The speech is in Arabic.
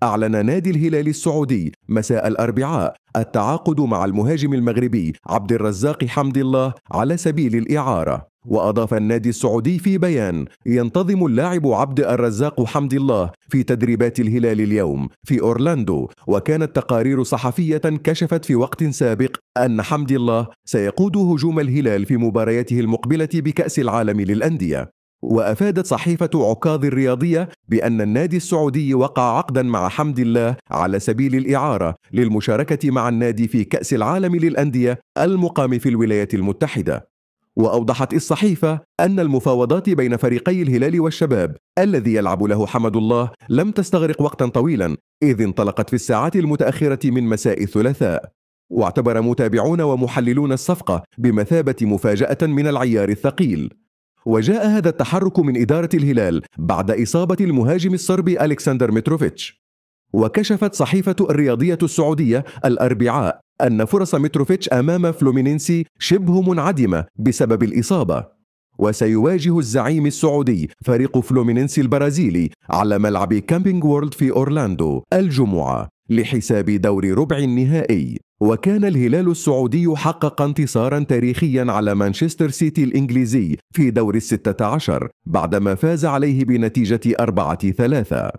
أعلن نادي الهلال السعودي مساء الأربعاء التعاقد مع المهاجم المغربي عبد الرزاق حمدي الله على سبيل الإعارة. وأضاف النادي السعودي في بيان: ينتظم اللاعب عبد الرزاق حمدي الله في تدريبات الهلال اليوم في أورلاندو. وكانت تقارير صحفية كشفت في وقت سابق أن حمدي الله سيقود هجوم الهلال في مبارياته المقبلة بكأس العالم للأندية. وأفادت صحيفة عكاظ الرياضية بأن النادي السعودي وقع عقدا مع حمدي الله على سبيل الإعارة للمشاركة مع النادي في كأس العالم للأندية المقام في الولايات المتحدة. وأوضحت الصحيفة أن المفاوضات بين فريقي الهلال والشباب الذي يلعب له حمد الله لم تستغرق وقتا طويلا، إذ انطلقت في الساعات المتأخرة من مساء الثلاثاء. واعتبر متابعون ومحللون الصفقة بمثابة مفاجأة من العيار الثقيل. وجاء هذا التحرك من إدارة الهلال بعد إصابة المهاجم الصربي ألكسندر متروفيتش. وكشفت صحيفة الرياضية السعودية الأربعاء أن فرص متروفيتش أمام فلومينينسي شبه منعدمة بسبب الإصابة. وسيواجه الزعيم السعودي فريق فلومينينسي البرازيلي على ملعب كامبينغ وورلد في أورلاندو الجمعة لحساب دور ربع النهائي. وكان الهلال السعودي حقق انتصارا تاريخيا على مانشستر سيتي الإنجليزي في دور 16 بعدما فاز عليه بنتيجة 4-3.